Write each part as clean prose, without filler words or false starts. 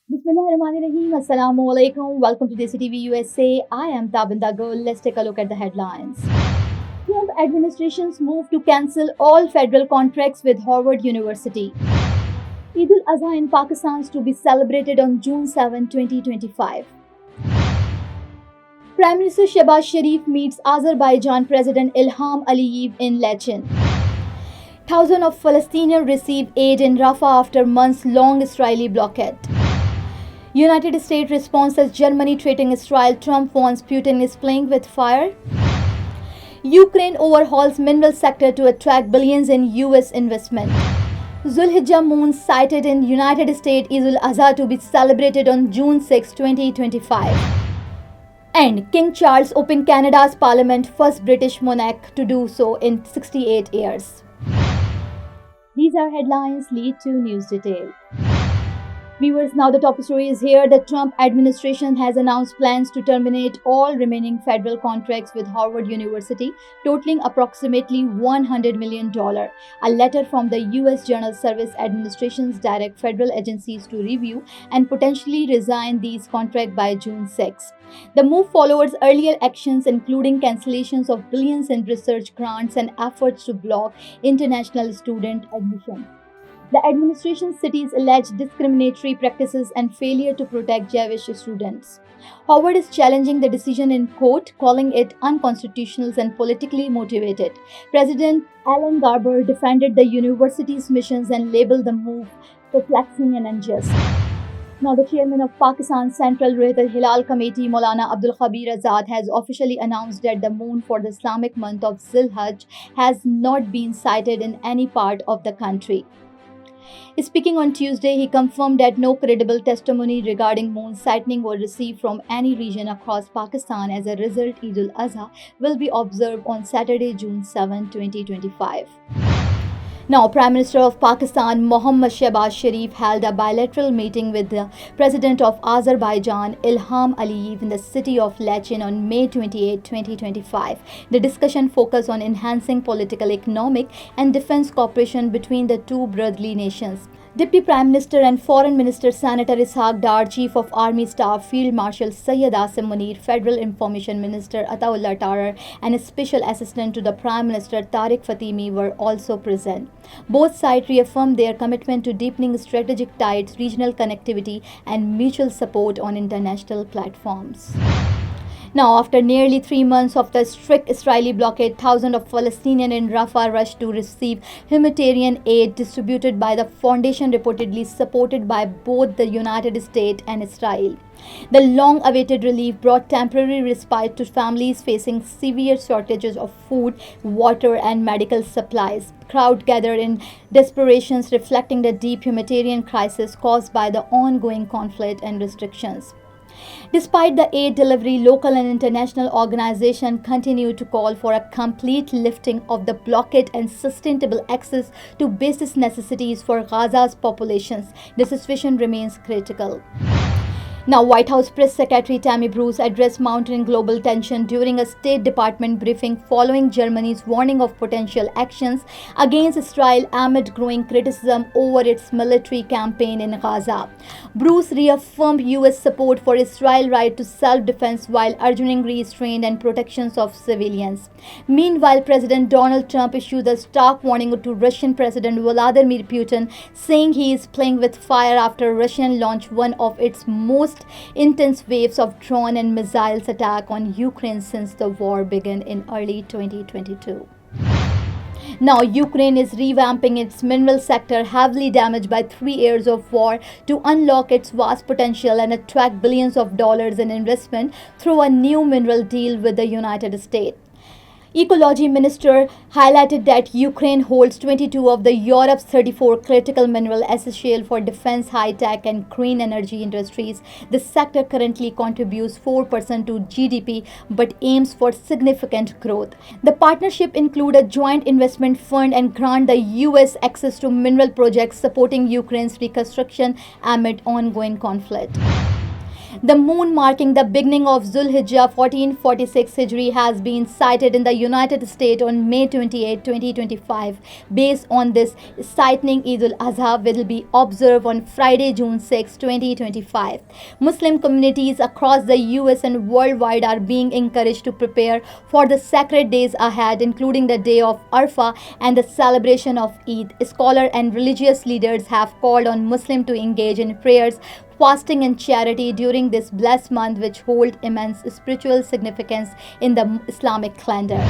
Bismillahirrahmanirrahim. Assalamu alaikum. Welcome to DESI TV USA. I am Tabinda Girl. Let's take a look at the headlines. Trump administration's move to cancel all federal contracts with Harvard University. Eid al-Azha in Pakistan is to be celebrated on June 7, 2025. Prime Minister Shehbaz Sharif meets Azerbaijan President Ilham Aliyev in Lachen. Thousands of Palestinians receive aid in Rafah after months-long Israeli blockade. United States response as Germany threatening Israel. Trump warns Putin is playing with fire. Ukraine overhauls mineral sector to attract billions in US investment. Zulhijjah moon sighted in United States. Eid al-Azha to be celebrated on June 6, 2025. And King Charles opened Canada's parliament, first British monarch to do so in 68 years. These are headlines. Lead to news detail. Viewers, now the top story is here. The Trump administration has announced plans to terminate all remaining federal contracts with Harvard University, totaling approximately $100 million. A letter from the U.S. General Service Administration's direct federal agencies to review and potentially resign these contracts by June 6. The move follows earlier actions including cancellations of billions in research grants and efforts to block international student admission. The administration cites alleged discriminatory practices and failure to protect Jewish students. Howard is challenging the decision in court, calling it unconstitutional and politically motivated. President Alan Garber defended the university's missions and labeled the move perplexing and unjust. Now, the chairman of Pakistan's Central Ruhyat al-Hilal Committee, Maulana Abdul Khabir Azad, has officially announced that the moon for the Islamic month of Zilhajj has not been sighted in any part of the country. Speaking on Tuesday, he confirmed that no credible testimony regarding moon sighting was received from any region across Pakistan. As a result, Eid al-Azha will be observed on Saturday, June 7, 2025. Now, Prime Minister of Pakistan Mohammad Shehbaz Sharif held a bilateral meeting with the President of Azerbaijan Ilham Aliyev in the city of Lachen on May 28, 2025. The discussion focused on enhancing political, economic and defense cooperation between the two brotherly nations. Deputy Prime Minister and Foreign Minister Senator Ishaq Dar, Chief of Army Staff Field Marshal Syed Asim Munir, Federal Information Minister Ataullah Tarar, and Special Assistant to the Prime Minister Tariq Fatimi were also present. Both sides reaffirmed their commitment to deepening strategic ties, regional connectivity, and mutual support on international platforms. Now, after nearly 3 months of the strict Israeli blockade, thousands of Palestinians in Rafah rushed to receive humanitarian aid distributed by the foundation reportedly supported by both the United States and Israel. The long-awaited relief brought temporary respite to families facing severe shortages of food, water, and medical supplies. Crowd gathered in desperation, reflecting the deep humanitarian crisis caused by the ongoing conflict and restrictions. Despite the aid delivery, local and international organizations continue to call for a complete lifting of the blockade and sustainable access to basic necessities for Gaza's populations. The situation remains critical. Now, White House Press Secretary Tammy Bruce addressed mounting global tension during a State Department briefing following Germany's warning of potential actions against Israel amid growing criticism over its military campaign in Gaza. Bruce reaffirmed U.S. support for Israel's right to self-defense while urging restraint and protections of civilians. Meanwhile, President Donald Trump issued a stark warning to Russian President Vladimir Putin, saying he is playing with fire after Russia launched one of its most intense waves of drone and missiles attack on Ukraine since the war began in early 2022. Now, Ukraine is revamping its mineral sector, heavily damaged by 3 years of war, to unlock its vast potential and attract billions of dollars in investment through a new mineral deal with the United States. Ecology Minister highlighted that Ukraine holds 22 of the Europe's 34 critical minerals essential for defense, high-tech and green energy industries. The sector currently contributes 4% to GDP but aims for significant growth. The partnership includes a joint investment fund and grant the US access to mineral projects supporting Ukraine's reconstruction amid ongoing conflict. The moon marking the beginning of Zulhijjah 1446 Hijri has been sighted in the United States on May 28, 2025. Based on this sighting, Eid al-Adha will be observed on Friday, June 6, 2025. Muslim communities across the US and worldwide are being encouraged to prepare for the sacred days ahead, including the day of Arafah and the celebration of Eid. Scholars and religious leaders have called on Muslims to engage in prayers, fasting and charity during this blessed month, which hold immense spiritual significance in the Islamic calendar.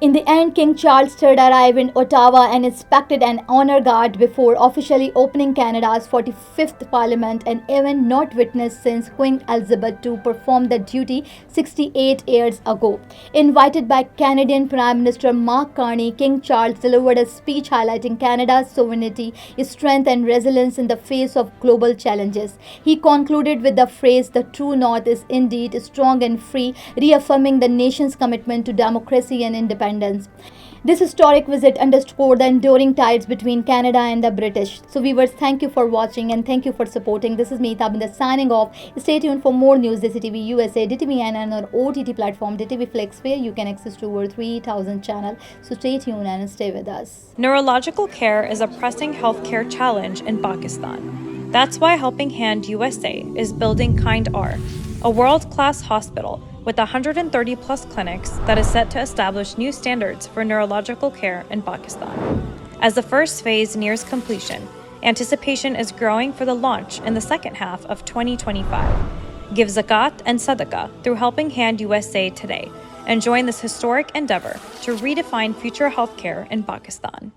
In the end, King Charles III arrived in Ottawa and inspected an honor guard before officially opening Canada's 45th Parliament, an event not witnessed since Queen Elizabeth II performed the duty 68 years ago. Invited by Canadian Prime Minister Mark Carney, King Charles delivered a speech highlighting Canada's sovereignty, strength and resilience in the face of global challenges. He concluded with the phrase, "The true north is indeed strong and free," reaffirming the nation's commitment to democracy and independence. This historic visit underscored the enduring ties between Canada and the British. So viewers, thank you for watching and thank you for supporting. This is me, Tabinda, signing off. Stay tuned for more news. DESI TV USA, DTV and our OTT platform, DTV Flex, where you can access to over 3,000 channels. So stay tuned and stay with us. Neurological care is a pressing healthcare challenge in Pakistan. That's why Helping Hand USA is building Kind R, a world-class hospital with 130 plus clinics that is set to establish new standards for neurological care in Pakistan. As the first phase nears completion, anticipation is growing for the launch in the second half of 2025. Give zakat and sadaqah through Helping Hand USA today and join this historic endeavor to redefine future healthcare in Pakistan.